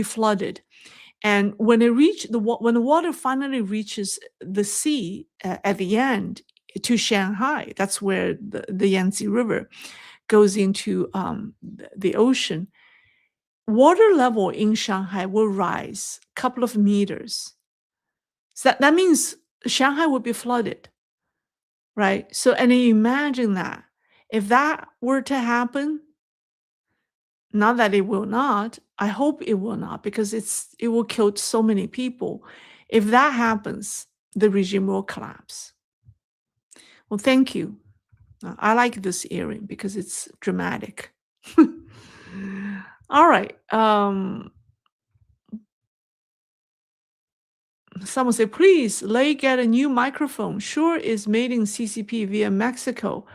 flooded. And when when the water finally reaches the sea at the end to Shanghai, that's where the Yangtze River goes into the ocean. Water level in Shanghai will rise a couple of meters. So that means Shanghai will be flooded, right? So, and you imagine that if that were to happen, not that it will not, I hope it will not, because it will kill so many people. If that happens, the regime will collapse. Well, thank you. I like this earring because it's dramatic. All right. Someone say, please, Lei get a new microphone. Sure is made in CCP via Mexico.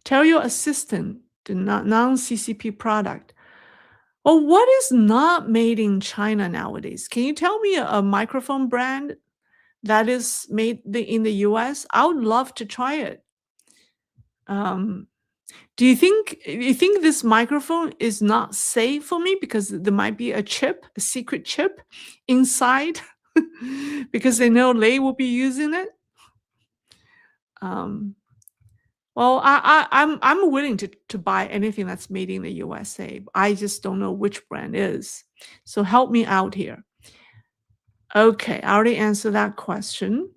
Tell your assistant the non-CCP product. Well, what is not made in China nowadays? Can you tell me a microphone brand that is made in the US? I would love to try it. Do you think this microphone is not safe for me because there might be a secret chip inside because they know Lei will be using it? Well, I'm willing to buy anything that's made in the USA. I just don't know which brand is. So help me out here. Okay, I already answered that question.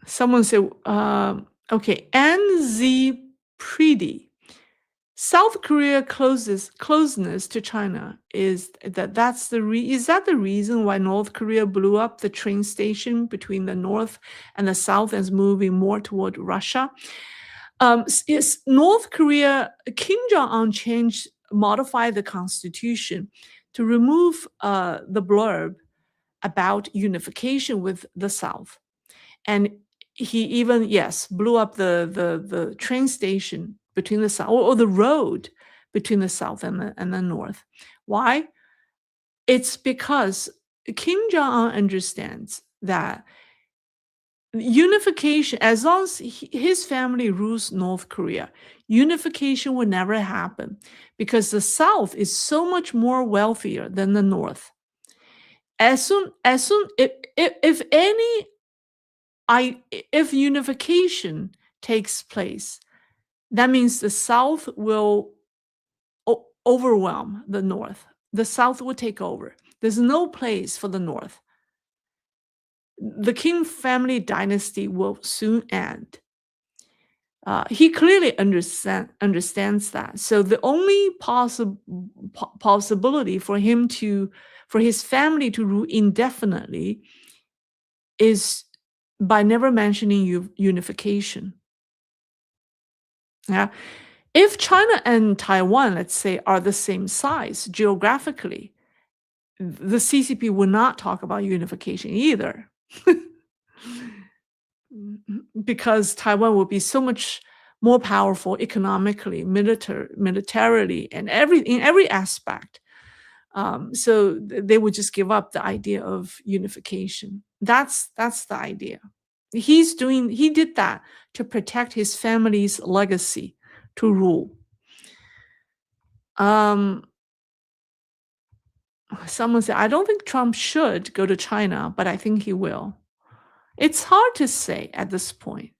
Someone said, okay, NZ Pretty. South Korea closeness to China is that's the is that the reason why North Korea blew up the train station between the north and the south and is moving more toward Russia? Is North Korea, Kim Jong-un modified the constitution to remove the blurb about unification with the South. And he even, yes, blew up the train station between the South, or the road between the South and the North. Why? It's because Kim Jong-un understands that unification, as long as his family rules North Korea, unification will never happen because the South is so much more wealthier than the North. If unification takes place, that means the South will overwhelm the North. The South will take over. There's no place for the North. The Kim family dynasty will soon end. He clearly understands that. So the only possibility for his family to rule indefinitely is by never mentioning unification. Yeah. If China and Taiwan, let's say, are the same size geographically, the CCP would not talk about unification either. Because Taiwan will be so much more powerful economically, militarily, and in every aspect. So they would just give up the idea of unification. That's the idea. He did that to protect his family's legacy to rule. Someone said, I don't think Trump should go to China, but I think he will. It's hard to say at this point.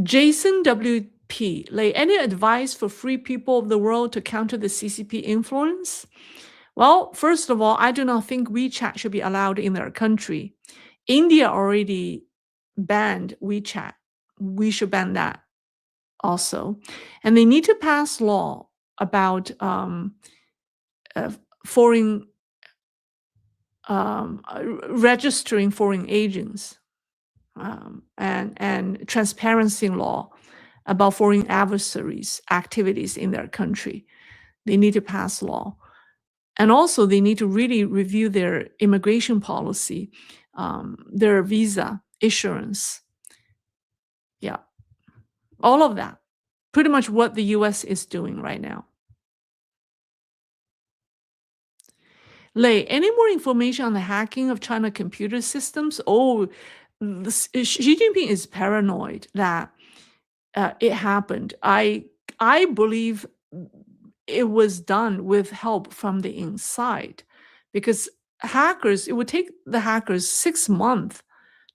Jason WP, any advice for free people of the world to counter the CCP influence? Well, first of all, I do not think WeChat should be allowed in their country. India already banned WeChat. We should ban that also. And they need to pass law about uh, foreign registering foreign agents, and transparency law about foreign adversaries' activities in their country. They need to pass law. And also, they need to really review their immigration policy, their visa issuance. Yeah, all of that. Pretty much what the US is doing right now. Lei, any more information on the hacking of China computer systems? Oh, Xi Jinping is paranoid that it happened. I believe it was done with help from the inside, because hackers, it would take the hackers 6 months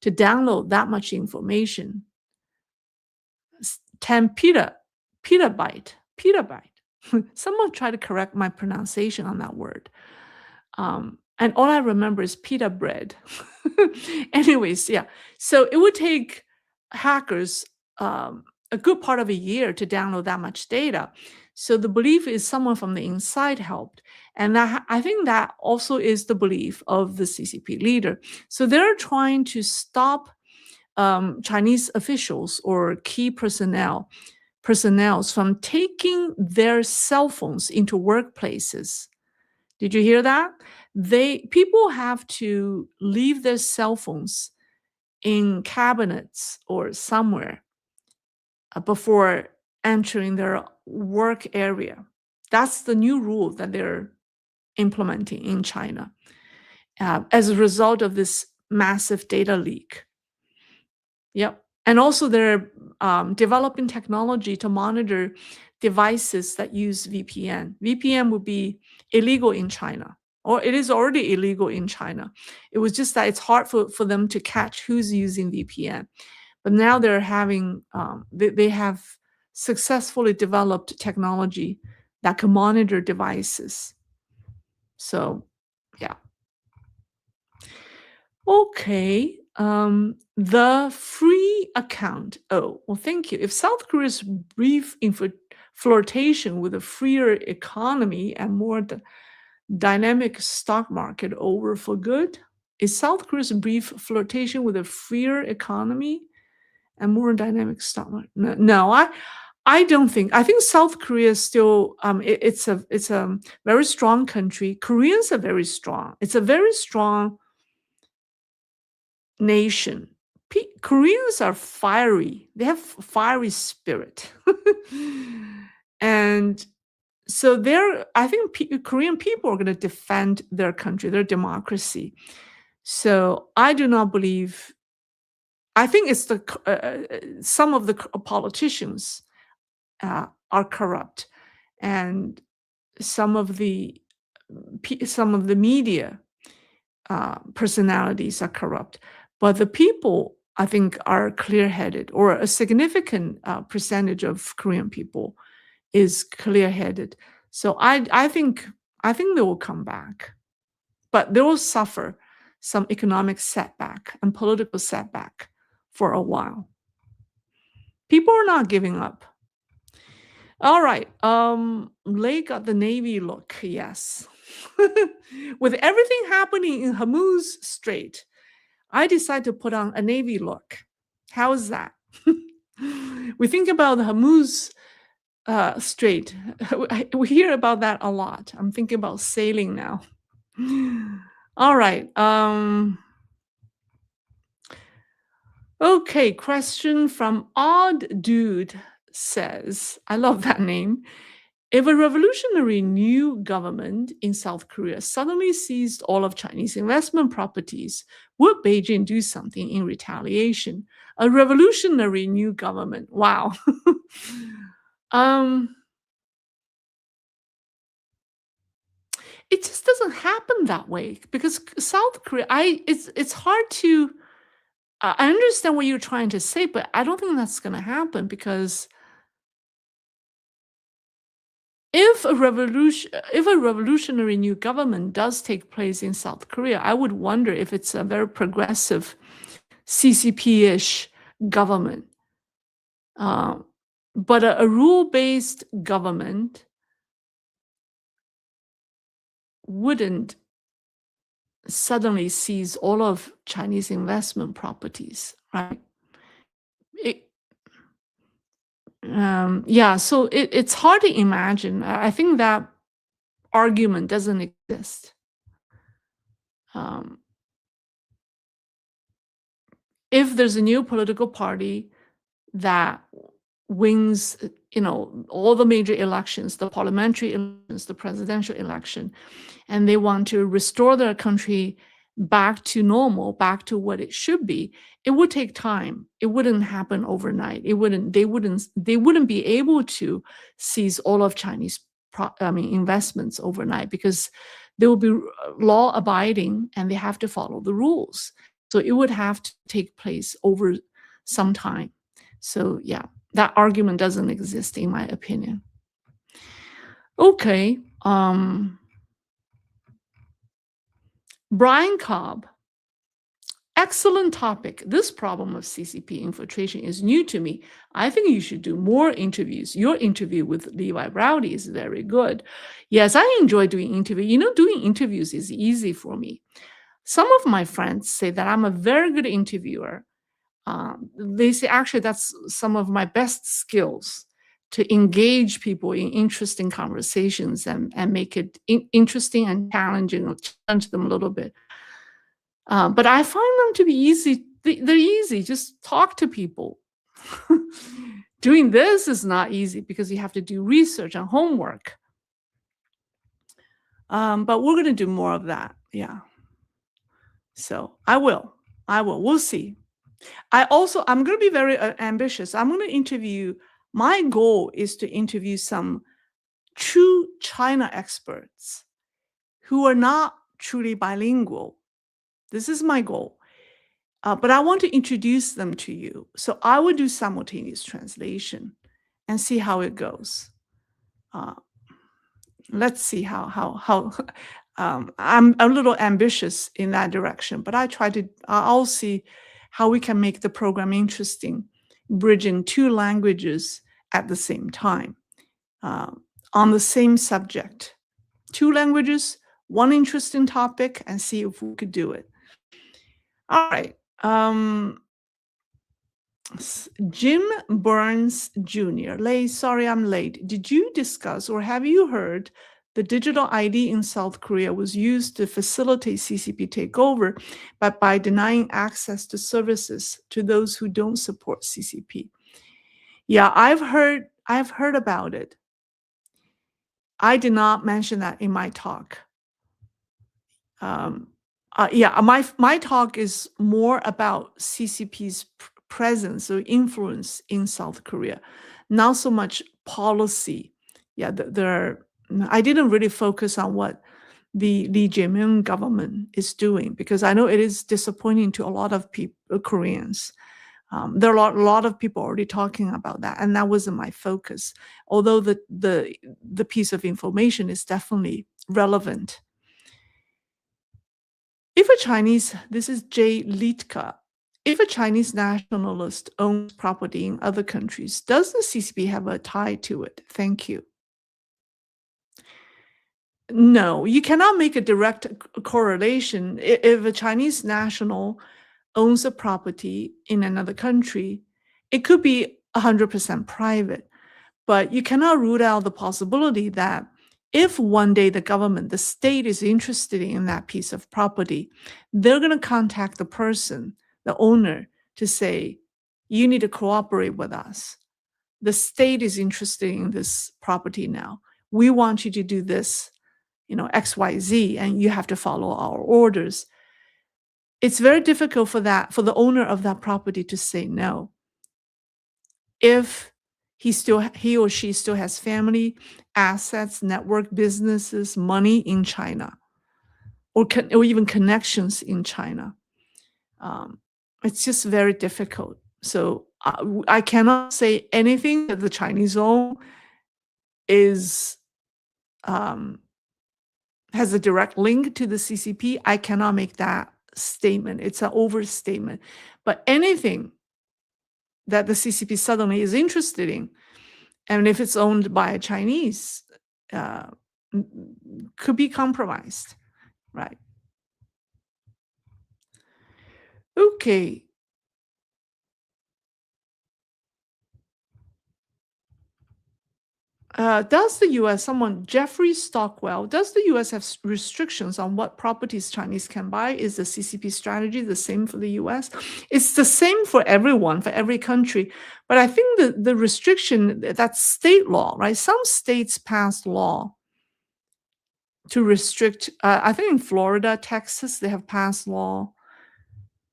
to download that much information. 10 petabyte. Someone tried to correct my pronunciation on that word. And all I remember is pita bread. Anyways, yeah. So it would take hackers a good part of a year to download that much data. So the belief is someone from the inside helped. And that, I think that also is the belief of the CCP leader. So they're trying to stop Chinese officials or key personnels from taking their cell phones into workplaces. Did you hear that? People have to leave their cell phones in cabinets or somewhere before entering their work area. That's the new rule that they're implementing in China as a result of this massive data leak. Yep. And also, they're developing technology to monitor devices that use VPN. VPN would be illegal in China, or it is already illegal in China. It was just that it's hard for them to catch who's using VPN. But now they're having, they have successfully developed technology that can monitor devices. So, yeah. Okay. The free account. Oh, well, thank you. If South Korea's brief flirtation with a freer economy and more dynamic stock market over for good? Is South Korea's brief flirtation with a freer economy and more dynamic stock market? No, I don't think. I think South Korea is still it's a very strong country. Koreans are very strong. It's a very strong nation. Koreans are fiery. They have fiery spirit. And so I think Korean people are going to defend their country, their democracy. So I do not believe, I think it's some of the politicians are corrupt, and some of the media personalities are corrupt. But the people, I think, are clear-headed, or a significant percentage of Korean people is clear-headed. So I think they will come back, but they will suffer some economic setback and political setback for a while. People are not giving up. All right. Lei got the Navy look. Yes. With everything happening in Hormuz Strait, I decided to put on a Navy look. How is that? We think about the Hormuz Strait. We hear about that a lot. I'm thinking about sailing now. All right. Okay, question from Odd Dude says, I love that name. If a revolutionary new government in South Korea suddenly seized all of Chinese investment properties, would Beijing do something in retaliation? A revolutionary new government. Wow. It just doesn't happen that way, because South Korea, it's hard to I understand what you're trying to say, but I don't think that's going to happen, because if a revolutionary new government does take place in South Korea, I would wonder if it's a very progressive CCP-ish government. But a rule-based government wouldn't suddenly seize all of Chinese investment properties, right? It, yeah, so it's hard to imagine. I think that argument doesn't exist. Um, if there's a new political party that wins, all the major elections, the parliamentary elections, the presidential election, and they want to restore their country back to normal, back to what it should be, it would take time. It wouldn't happen overnight. They wouldn't be able to seize all of Chinese investments overnight, because they will be law abiding and they have to follow the rules. So it would have to take place over some time. So yeah, that argument doesn't exist in my opinion. Okay. Brian Cobb, excellent topic. This problem of CCP infiltration is new to me. I think you should do more interviews. Your interview with Levi Rowdy is very good. Yes, I enjoy doing interviews. Doing interviews is easy for me. Some of my friends say that I'm a very good interviewer. They say actually that's some of my best skills, to engage people in interesting conversations and make it interesting and challenging, or challenge them a little bit. But I find them to be easy. They're easy. Just talk to people. Doing this is not easy because you have to do research and homework. But we're going to do more of that. Yeah. So I will. We'll see. I'm going to be very ambitious. I'm going to interview. My goal is to interview some true China experts who are not truly bilingual. This is my goal. But I want to introduce them to you. So I will do simultaneous translation and see how it goes. Let's see how I'm a little ambitious in that direction, but I'll see how we can make the program interesting, bridging two languages at the same time, on the same subject. Two languages, one interesting topic, and see if we could do it. All right. Jim Burns Jr. Lei, sorry I'm late. Did you discuss or have you heard the digital ID in South Korea was used to facilitate CCP takeover, but by denying access to services to those who don't support CCP? Yeah, I've heard about it. I did not mention that in my talk. Yeah, my talk is more about CCP's presence or influence in South Korea, not so much policy. Yeah, I didn't really focus on what the Lee Jae-myung government is doing, because I know it is disappointing to a lot of people, Koreans. There are a lot of people already talking about that, and that wasn't my focus. Although the piece of information is definitely relevant. This is Jay Litka. If a Chinese nationalist owns property in other countries, does the CCP have a tie to it? Thank you. No, you cannot make a direct correlation. If a Chinese national owns a property in another country, it could be 100% private, but you cannot rule out the possibility that if one day the state is interested in that piece of property, they're going to contact the person, the owner, to say, you need to cooperate with us. The state is interested in this property now. We want you to do this, XYZ, and you have to follow our orders. It's very difficult for the owner of that property to say no. If he or she still has family, assets, network, businesses, money in China, or even connections in China. It's just very difficult. So I cannot say anything that the Chinese own is um, has a direct link to the CCP, I cannot make that statement. It's an overstatement. But anything that the CCP suddenly is interested in, and if it's owned by a Chinese, uh, could be compromised, right? Okay. Does the U.S. Jeffrey Stockwell, does the U.S. have restrictions on what properties Chinese can buy? Is the CCP strategy the same for the U.S.? It's the same for everyone, for every country. But I think the restriction, that's state law, right? Some states passed law to restrict, I think in Florida, Texas, they have passed law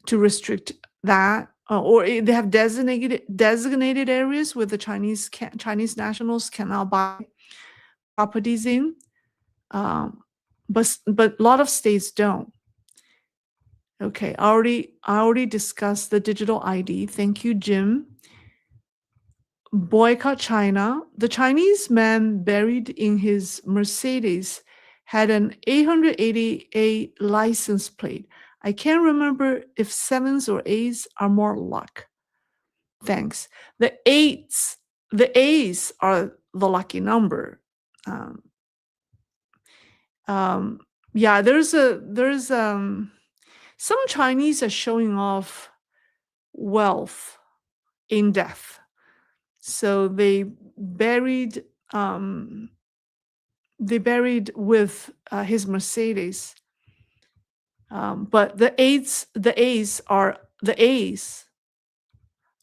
to restrict that. Or they have designated areas where the Chinese nationals cannot buy properties in, but a lot of states don't. Okay, I already discussed the digital ID. Thank you, Jim. Boycott China. The Chinese man buried in his Mercedes had an 888 license plate. I can't remember if sevens or eights are more luck. Thanks. The A's are the lucky number. Um, um, yeah, there's some Chinese are showing off wealth in death. So um, they buried with his Mercedes. But the A's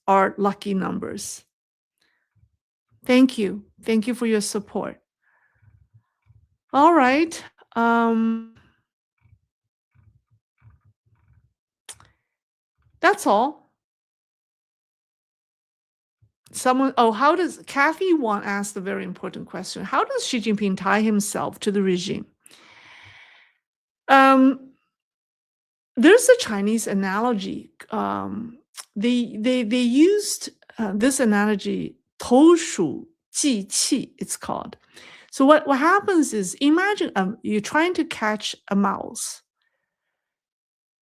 are lucky numbers. Thank you. Thank you for your support. All right. That's all. How does Kathy asked a very important question. How does Xi Jinping tie himself to the regime? There's a Chinese analogy. They used this analogy, 投鼠忌器, it's called. So what happens is, imagine you're trying to catch a mouse,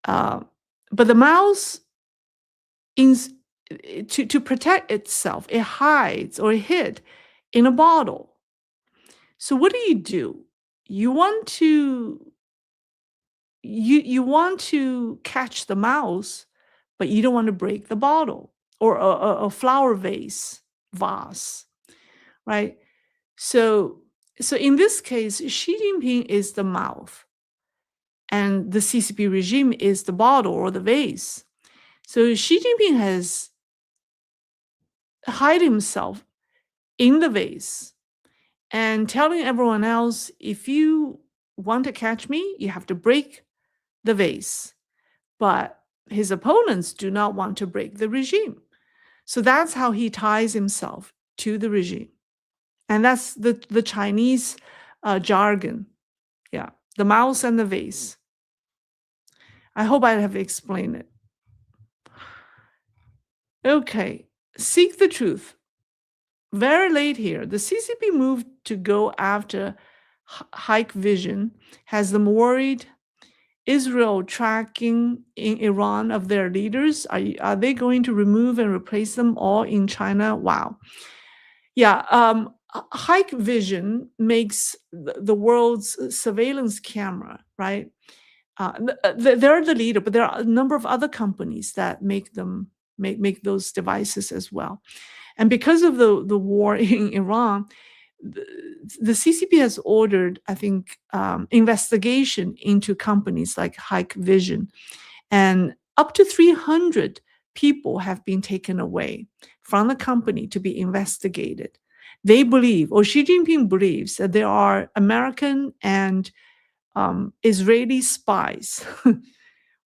but the mouse, to protect itself, it hides or hid in a bottle. So what do? You want to you want to catch the mouse, but you don't want to break the bottle or a flower vase, right? So in this case, Xi Jinping is the mouth, and the CCP regime is the bottle or the vase. So Xi Jinping has hide himself in the vase and telling everyone else, if you want to catch me, you have to break the vase. But his opponents do not want to break the regime. So that's how he ties himself to the regime. And that's the Chinese jargon. Yeah, the mouse and the vase. I hope I have explained it. Okay, seek the truth. Very late here. The CCP move to go after Hike Vision has them worried. Israel tracking in Iran of their leaders. Are they going to remove and replace them all in China? Wow. Yeah, Hike Vision makes the world's surveillance camera, right? They're the leader, but there are a number of other companies that make those devices as well. And because of the war in Iran, the CCP has ordered, I think, investigation into companies like Hike Vision, and up to 300 people have been taken away from the company to be investigated. They believe, or Xi Jinping believes, that there are American and Israeli spies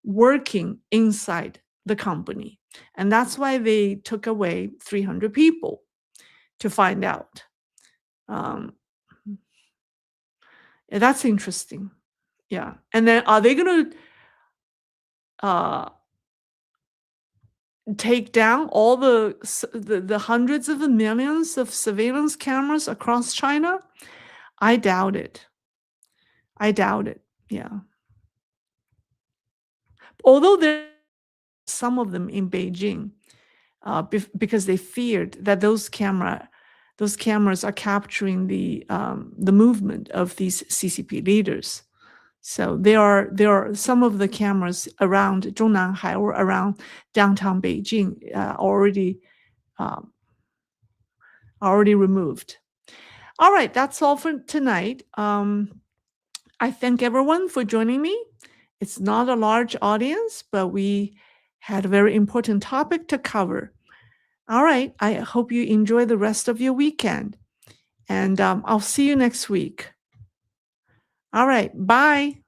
working inside the company. And that's why they took away 300 people to find out. That's interesting. Yeah. And then are they going to take down all the hundreds of millions of surveillance cameras across China? I doubt it. I doubt it. Yeah. Although there are some of them in Beijing, because they feared that those cameras are capturing the movement of these CCP leaders. So there are some of the cameras around Zhongnanhai or around downtown Beijing um, already removed. All right, that's all for tonight. I thank everyone for joining me. It's not a large audience, but we had a very important topic to cover. All right, I hope you enjoy the rest of your weekend, and I'll see you next week. All right, bye.